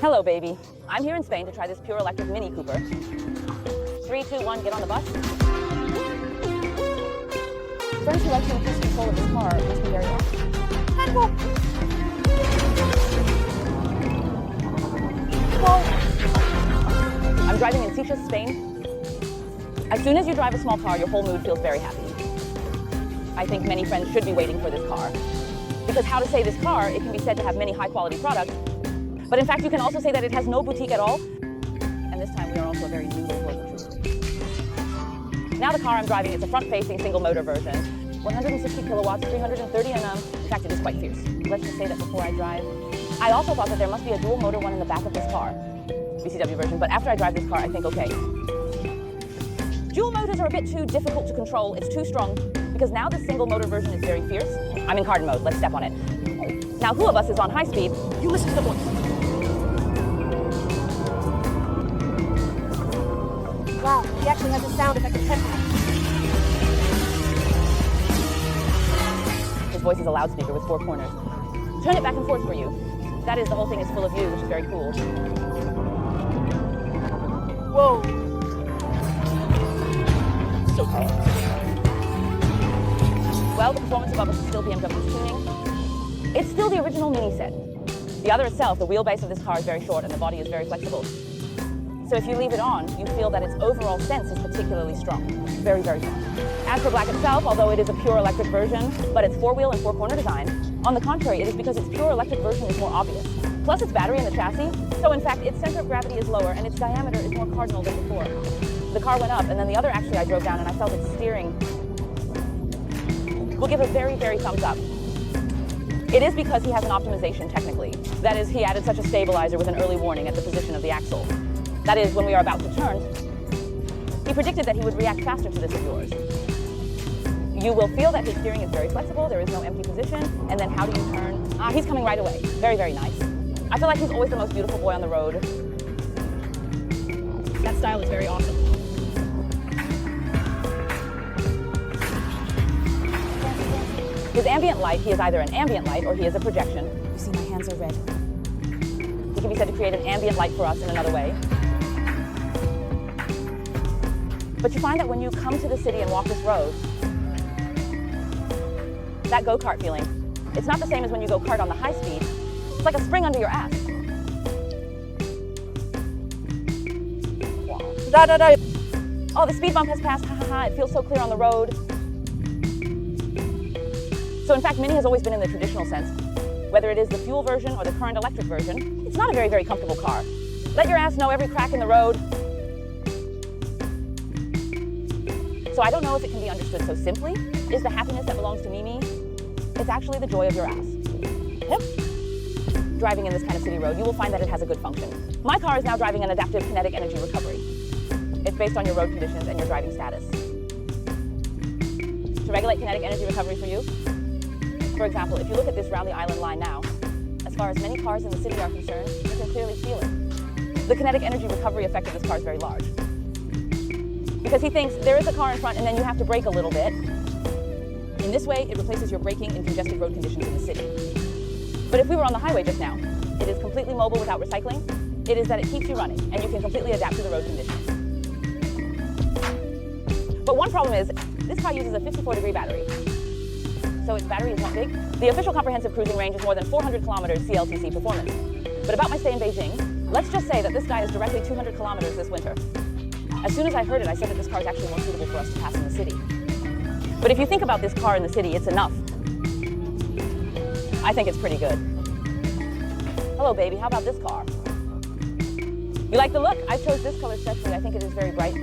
Hello, baby. I'm here in Spain to try this pure electric Mini Cooper. 3, 2, 1, get on the bus. Friends who like to increase control of this car must be very happy. Handball! Whoa! I'm driving in Sitges, Spain. As soon as you drive a small car, your whole mood feels very happy. I think many friends should be waiting for this car. Because how to say this car, it can be said to have many high-quality products, but in fact, you can also say that it has no boutique at all. And this time, we are also a very noodle for the truth. Now the car I'm driving is a front-facing single-motor version. 160 kilowatts, 330 Nm. In fact, it is quite fierce. Let's just say that before I drive. I also thought that there must be a dual-motor one in the back of this car. VCW version, but after I drive this car, I think, okay. Dual motors are a bit too difficult to control. It's too strong, because now this single-motor version is very fierce. I'm in card mode. Let's step on it. Now, who of us is on high speed? You listen to the voice. Wow, he actually has a sound effect of tempo. His voice is a loudspeaker with 4 corners. Turn it back and forth for you. That is, the whole thing is full of you, which is very cool. Whoa. So cool. Well, the performance above us is still BMW's tuning. It's still the original Mini set. The other itself, the wheelbase of this car is very short and the body is very flexible. So if you leave it on, you feel that its overall sense is particularly strong. Very, very strong. As for Black itself, although it is a pure electric version, but it's 4-wheel and 4-corner design, on the contrary, it is because its pure electric version is more obvious. Plus its battery in the chassis, so in fact, its center of gravity is lower and its diameter is more cardinal than before. The car went up, and then the other actually I drove down and I felt its steering. We'll give a very, very thumbs up. It is because he has an optimization technically. That is, he added such a stabilizer with an early warning at the position of the axle. That is, when we are about to turn, he predicted that he would react faster to this of yours. You will feel that his steering is very flexible, there is no empty position, and then how do you turn? He's coming right away. Very, very nice. I feel like he's always the most beautiful boy on the road. That style is very awesome. His ambient light, he is either an ambient light or he is a projection. You see, my hands are red. He can be said to create an ambient light for us in another way. But you find that when you come to the city and walk this road, that go-kart feeling, it's not the same as when you go kart on the high speed. It's like a spring under your ass. Wow. Da da da. Oh, the speed bump has passed, ha ha ha, it feels so clear on the road. So in fact, Mini has always been in the traditional sense. Whether it is the fuel version or the current electric version, it's not a very, very comfortable car. Let your ass know every crack in the road. So I don't know if it can be understood so simply. Is the happiness that belongs to Mimi? It's actually the joy of your ass. Yep. Driving in this kind of city road, you will find that it has a good function. My car is now driving an adaptive kinetic energy recovery. It's based on your road conditions and your driving status. To regulate kinetic energy recovery for you, for example, if you look at this round the island line now, as far as many cars in the city are concerned, you can clearly feel it. The kinetic energy recovery effect of this car is very large. Because he thinks there is a car in front and then you have to brake a little bit. In this way, it replaces your braking in congested road conditions in the city. But if we were on the highway just now, it is completely mobile without recycling. It is that it keeps you running and you can completely adapt to the road conditions. But one problem is, this car uses a 54-degree battery. So its battery is not big. The official comprehensive cruising range is more than 400 kilometers CLTC performance. But about my stay in Beijing, let's just say that this guy is directly 200 kilometers this winter. As soon as I heard it, I said that this car is actually more suitable for us to pass in the city. But if you think about this car in the city, it's enough. I think it's pretty good. Hello, baby, how about this car? You like the look? I chose this color especially. I think it is very bright.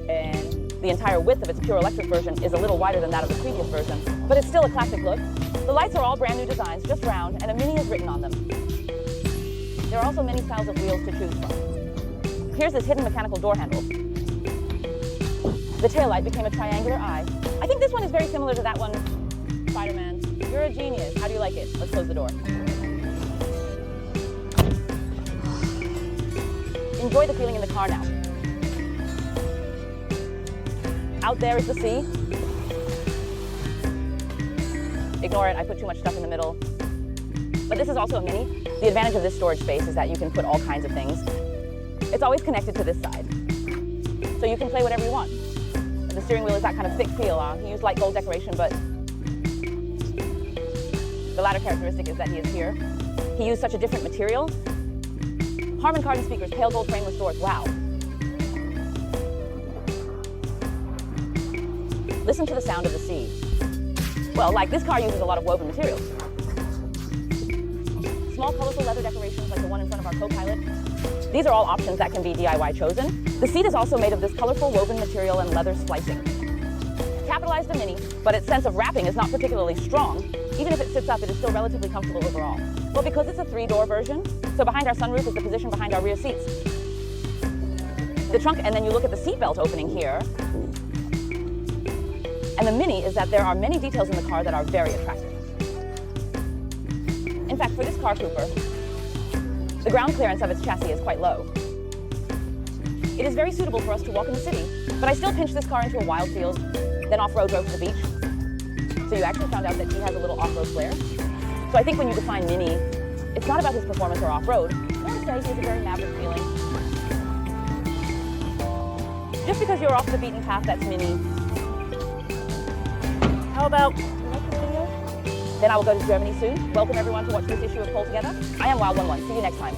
And the entire width of its pure electric version is a little wider than that of the previous version, but it's still a classic look. The lights are all brand new designs, just round, and a Mini is written on them. There are also many styles of wheels to choose from. Here's this hidden mechanical door handle. The taillight became a triangular eye. I think this one is very similar to that one. Spider-Man, you're a genius. How do you like it? Let's close the door. Enjoy the feeling in the car now. Out there is the sea. Ignore it, I put too much stuff in the middle. But this is also a Mini. The advantage of this storage space is that you can put all kinds of things. It's always connected to this side, so you can play whatever you want. The steering wheel is that kind of thick feel. He used light gold decoration, but the latter characteristic is that he is here. He used such a different material. Harman Kardon speakers, pale gold frameless doors, wow. Listen to the sound of the sea. Well, like this car uses a lot of woven materials. Small colorful leather decorations like the one in front of our co-pilot. These are all options that can be DIY chosen. The seat is also made of this colorful woven material and leather splicing. Capitalized a Mini, but its sense of wrapping is not particularly strong. Even if it sits up, it is still relatively comfortable overall. Well, because it's a 3-door version, so behind our sunroof is the position behind our rear seats. The trunk, and then you look at the seat belt opening here. And the Mini is that there are many details in the car that are very attractive. In fact, for this car, Cooper, the ground clearance of its chassis is quite low. It is very suitable for us to walk in the city, but I still pinched this car into a wild field, then off-road drove to the beach. So you actually found out that he has a little off-road flair. So I think when you define Mini, it's not about his performance or off-road. More to say he has a very maverick feeling. Just because you're off the beaten path, that's Mini. How about the next video? Then I will go to Germany soon. Welcome everyone to watch this issue of Pull Together. I am Wild11. See you next time.